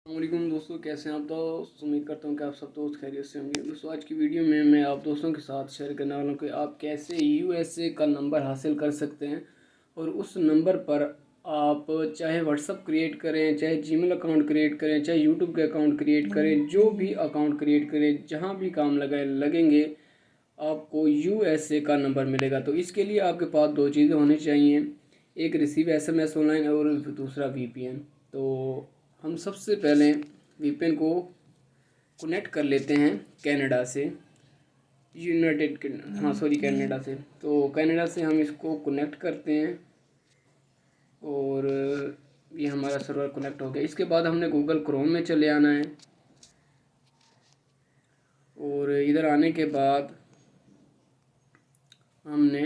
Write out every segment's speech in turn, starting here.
अस्सलामुअलैकुम दोस्तों, कैसे हैं आप दोस्त। उम्मीद करता हूं कि आप सब दोस्त खैरियत से होंगे। दोस्तों, आज की वीडियो में मैं आप दोस्तों के साथ शेयर करने वाला हूं कि आप कैसे यूएसए का नंबर हासिल कर सकते हैं और उस नंबर पर आप चाहे व्हाट्सअप क्रिएट करें, चाहे जीमेल अकाउंट क्रिएट करें, चाहे यूट्यूब के अकाउंट क्रिएट करें, जो भी अकाउंट क्रिएट करें, जहाँ भी काम लगेंगे आपको यूएसए का नंबर मिलेगा। तो इसके लिए आपके पास दो चीज़ें होनी चाहिए, एक रिसीव एसएमएस ऑनलाइन और दूसरा वीपीएन। तो हम सबसे पहले वीपीएन को कनेक्ट कर लेते हैं कनाडा से, कनाडा से। तो कनाडा से हम इसको कनेक्ट करते हैं और ये हमारा सर्वर कनेक्ट हो गया। इसके बाद हमने गूगल क्रोम में चले आना है और इधर आने के बाद हमने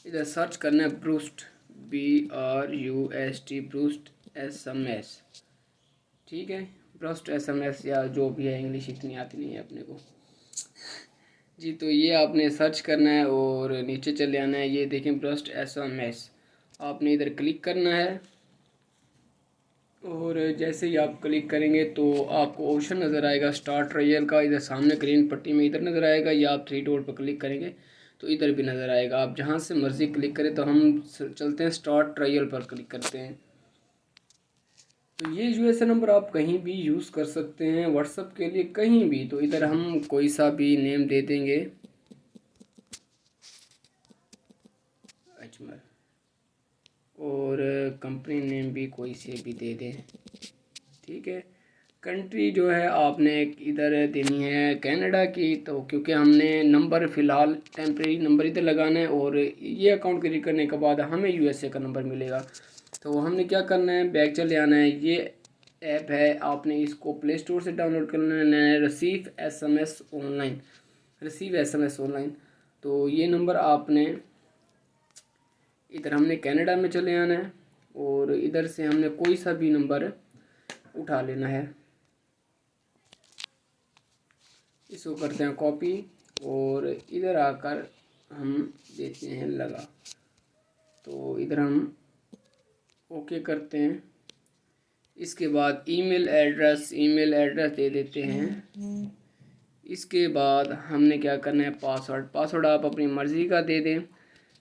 इधर सर्च करना है ब्रूस्ट, BRUST, ब्रूस्ट SMS। ठीक है, ब्रूस्ट SMS या जो भी है, इंग्लिश इतनी आती नहीं है अपने को जी। तो ये आपने सर्च करना है और नीचे चले आना है। ये देखें ब्रूस्ट SMS, आपने इधर क्लिक करना है और जैसे ही आप क्लिक करेंगे तो आपको ऑप्शन नज़र आएगा स्टार्ट ट्रायल का। इधर सामने ग्रीन पट्टी में इधर नज़र आएगा, या आप थ्री डॉट पर क्लिक करेंगे तो इधर भी नज़र आएगा। आप जहाँ से मर्ज़ी क्लिक करें। तो हम चलते हैं स्टार्ट ट्रायल पर क्लिक करते हैं। तो ये यूएसए नंबर आप कहीं भी यूज़ कर सकते हैं, व्हाट्सएप के लिए कहीं भी। तो इधर हम कोई सा भी नेम दे देंगे, अजमल, और कंपनी नेम भी कोई से भी दे दें। ठीक है, कंट्री जो है आपने इधर देनी है कनाडा की। तो क्योंकि हमने नंबर फ़िलहाल टेम्प्रेरी नंबर इधर लगाना है और ये अकाउंट क्रिएट करने के बाद हमें यूएसए का नंबर मिलेगा। तो हमने क्या करना है, बैक चले आना है। ये ऐप है, आपने इसको प्ले स्टोर से डाउनलोड कर लेना है, receive SMS online, receive SMS online. तो ये नंबर आपने इधर हमने कनाडा में चले आना है और इधर से हमने कोई सा भी नंबर उठा लेना है। इसको करते हैं कॉपी और इधर आकर हम देते हैं लगा। तो इधर हम ओके करते हैं। इसके बाद ईमेल एड्रेस दे देते हैं। इसके बाद हमने क्या करना है, पासवर्ड आप अपनी मर्ज़ी का दे दें।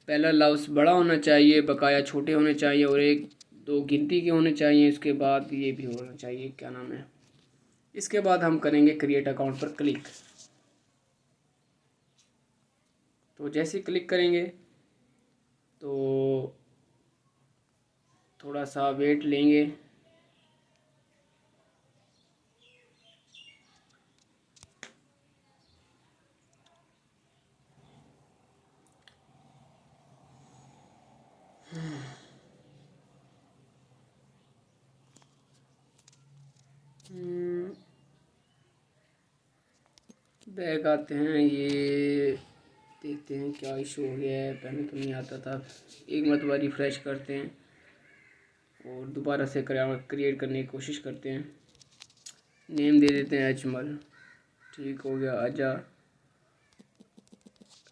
पहला लफ्ज़ बड़ा होना चाहिए, बकाया छोटे होने चाहिए और एक दो गिनती के होने चाहिए। इसके बाद ये भी होना चाहिए, क्या नाम है। इसके बाद हम करेंगे क्रिएट अकाउंट पर क्लिक। तो जैसे ही क्लिक करेंगे तो थोड़ा सा वेट लेंगे। बैग आते हैं, ये देखते हैं क्या इशू हो गया है। पहले तो नहीं आता था, एक मरतबा रिफ़्रेश करते हैं और दोबारा से क्रिएट करने की कोशिश करते हैं। नेम दे देते हैं अजमल, ठीक हो गया, आजा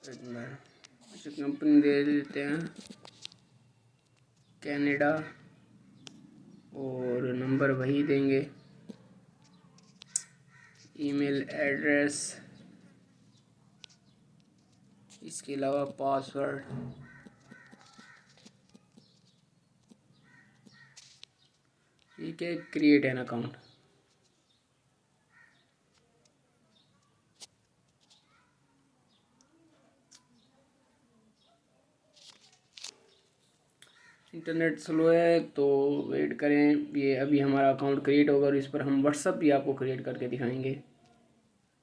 अजमल। अच्छा, कंपनी दे देते हैं कनाडा और नंबर वही देंगे, ईमेल एड्रेस, इसके अलावा पासवर्ड। ठीक है, create an account. Internet slow है तो वेट करें, ये अभी हमारा अकाउंट क्रिएट होगा और इस पर हम व्हाट्सअप भी आपको क्रिएट करके दिखाएंगे।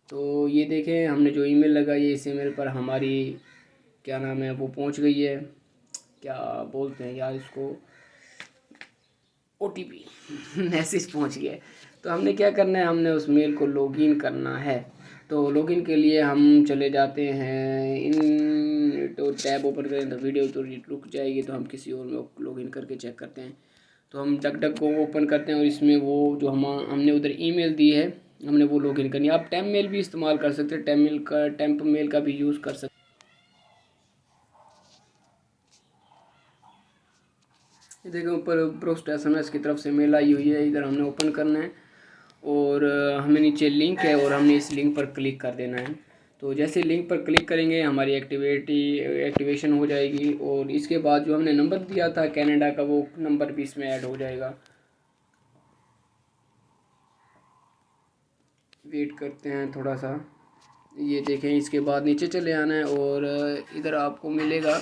तो ये देखें, हमने जो ईमेल लगाई है इस ईमेल पर हमारी क्या नाम है वो पहुंच गई है। क्या बोलते हैं यार इसको, OTP मैसेज पहुंच गया है। तो हमने क्या करना है, हमने उस मेल को लॉगिन करना है। तो लॉगिन के लिए हम चले जाते हैं इन, तो टैब ओपन करें तो वीडियो तो रुक जाएगी। तो हम किसी और में लॉगिन करके चेक करते हैं। तो हम डक डक को ओपन करते हैं और इसमें वो जो हमने उधर ईमेल दी है, हमने वो लॉगिन करनी है। आप टेम्प मेल भी इस्तेमाल कर सकते हैं, टेम्प मेल का भी यूज़ कर सकते हैं। देखें ऊपर ब्रोस्ट SMS की तरफ से मेल आई हुई है, इधर हमने ओपन करना है और हमें नीचे लिंक है और हमने इस लिंक पर क्लिक कर देना है। तो जैसे लिंक पर क्लिक करेंगे हमारी एक्टिवेशन हो जाएगी और इसके बाद जो हमने नंबर दिया था कनाडा का वो नंबर भी इसमें ऐड हो जाएगा। वेट करते हैं थोड़ा सा। ये देखें, इसके बाद नीचे चले आना है और इधर आपको मिलेगा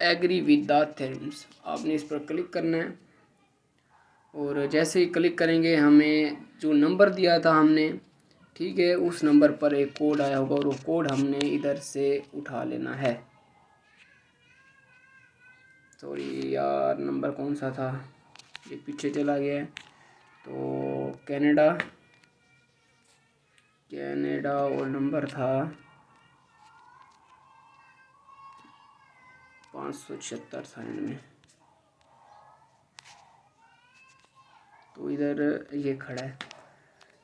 एग्री विद द टर्म्स, आपने इस पर क्लिक करना है और जैसे ही क्लिक करेंगे हमें जो नंबर दिया था हमने, ठीक है, उस नंबर पर एक कोड आया होगा और वो कोड हमने इधर से उठा लेना है। सॉरी यार, नंबर कौन सा था, ये पीछे चला गया है। तो कनाडा और नंबर था 576 था एंड में। तो इधर ये खड़ा है,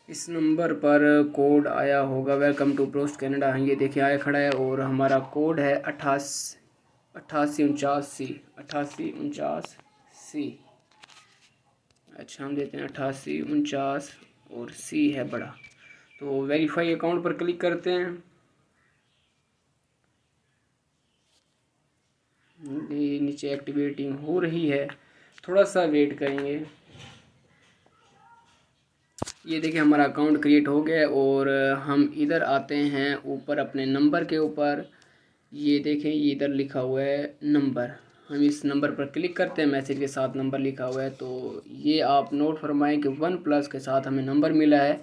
इस नंबर पर कोड आया होगा वेलकम टू ब्रोस्ट कनाडा। ये देखिए आया खड़ा है और हमारा कोड है 8849C। अच्छा, हम देते हैं 8849 और C है बड़ा। तो वेरीफाई अकाउंट पर क्लिक करते हैं। ये नीचे एक्टिवेटिंग हो रही है, थोड़ा सा वेट करेंगे। ये देखिए हमारा अकाउंट क्रिएट हो गया और हम इधर आते हैं ऊपर अपने नंबर के ऊपर। ये देखें, ये इधर लिखा हुआ है नंबर, हम इस नंबर पर क्लिक करते हैं, मैसेज के साथ नंबर लिखा हुआ है। तो ये आप नोट फरमाएं कि OnePlus के साथ हमें नंबर मिला है,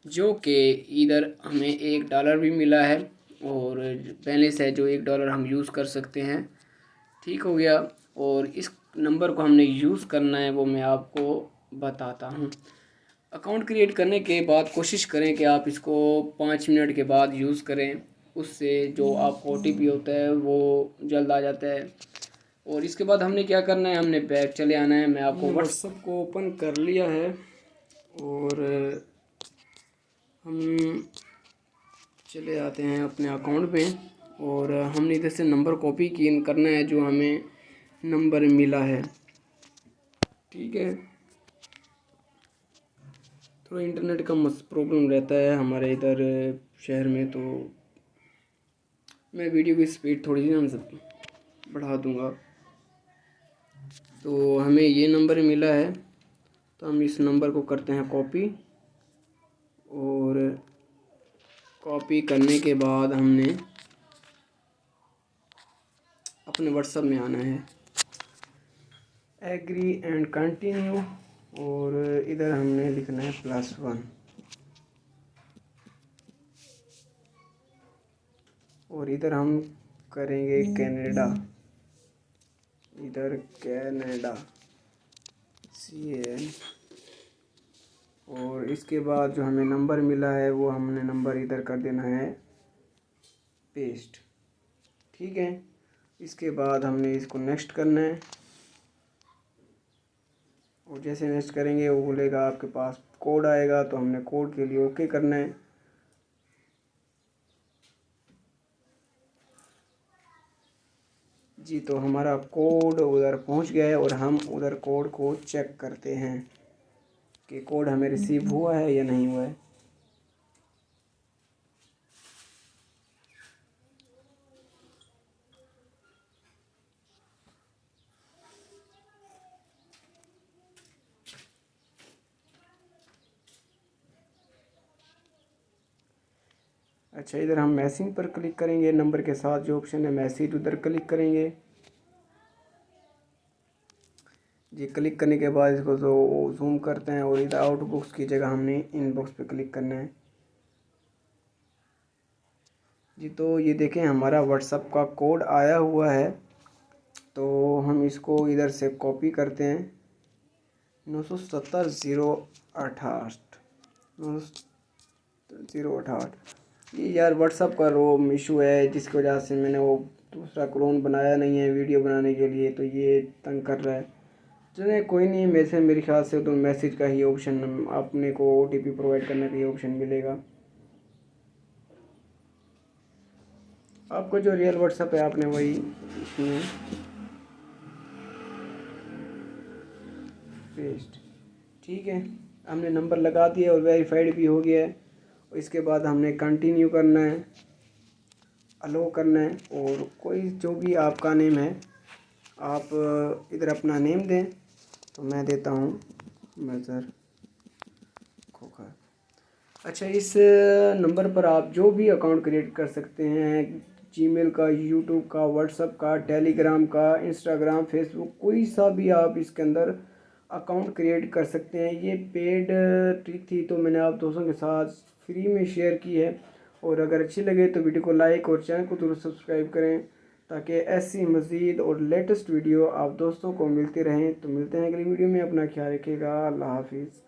जो कि इधर हमें $1 भी मिला है और बैलेंस है जो $1 हम यूज़ कर सकते हैं। ठीक हो गया, और इस नंबर को हमने यूज़ करना है वो मैं आपको बताता हूँ। अकाउंट क्रिएट करने के बाद कोशिश करें कि आप इसको 5 मिनट के बाद यूज़ करें, उससे जो आपको OTP होता है वो जल्द आ जाता है। और इसके बाद हमने क्या करना है, हमने बैक चले आना है। मैं आपको व्हाट्सएप को ओपन कर लिया है और हम चले आते हैं अपने अकाउंट में और हमने इधर से नंबर कॉपी करना है जो हमें नंबर मिला है। ठीक है, थोड़ा इंटरनेट का प्रॉब्लम रहता है हमारे इधर शहर में, तो मैं वीडियो की स्पीड थोड़ी सी बढ़ा दूंगा। तो हमें ये नंबर मिला है, तो हम इस नंबर को करते हैं कॉपी और कॉपी करने के बाद हमने अपने व्हाट्सएप में आना है, एग्री एंड कंटिन्यू, और इधर हमने लिखना है +1 और इधर हम करेंगे कनाडा, इधर कनाडा CAN, और इसके बाद जो हमें नंबर मिला है वो हमने नंबर इधर कर देना है पेस्ट। ठीक है, इसके बाद हमने इसको नेक्स्ट करना है और जैसे नेक्स्ट करेंगे वो बोलेगा आपके पास कोड आएगा, तो हमने कोड के लिए ओके करना है। जी, तो हमारा कोड उधर पहुंच गया है और हम उधर कोड को चेक करते हैं कि कोड हमें रिसीव हुआ है या नहीं हुआ है। अच्छा, इधर हम मैसेज पर क्लिक करेंगे, नंबर के साथ जो ऑप्शन है मैसेज, उधर क्लिक करेंगे। जी, क्लिक करने के बाद इसको जूम करते हैं और इधर आउटबॉक्स की जगह हमने इनबॉक्स पे क्लिक करना है। जी, तो ये देखें हमारा व्हाट्सएप का कोड आया हुआ है, तो हम इसको इधर से कॉपी करते हैं 970 068 ये यार व्हाट्सएप का रोम इशू है, जिसकी वजह से मैंने वो दूसरा क्लोन बनाया नहीं है वीडियो बनाने के लिए, तो ये तंग कर रहा है। चलिए कोई नहीं, मेरे ख्याल से तो मैसेज का ही ऑप्शन, आपने को OTP प्रोवाइड करने का ही ऑप्शन मिलेगा। आपको जो रियल व्हाट्सएप है आपने वही इसमें पेस्ट। ठीक है, हमने नंबर लगा दिया और वेरीफाइड भी हो गया है। इसके बाद हमने कंटिन्यू करना है, अलो करना है, और कोई जो भी आपका नेम है आप इधर अपना नेम दें। तो मैं देता हूँ मज़र खोखर। अच्छा, इस नंबर पर आप जो भी अकाउंट क्रिएट कर सकते हैं, जीमेल का, यूट्यूब का, व्हाट्सएप का, टेलीग्राम का, इंस्टाग्राम, फेसबुक, कोई सा भी आप इसके अंदर अकाउंट क्रिएट कर सकते हैं। ये पेड ट्रिक थी तो मैंने आप दोस्तों के साथ फ्री में शेयर की है। और अगर अच्छी लगे तो वीडियो को लाइक और चैनल को जरूर सब्सक्राइब करें, ताकि ऐसी मज़ीद और लेटेस्ट वीडियो आप दोस्तों को मिलती रहें। तो मिलते हैं अगली वीडियो में, अपना ख्याल रखिएगा। अल्लाह हाफिज़।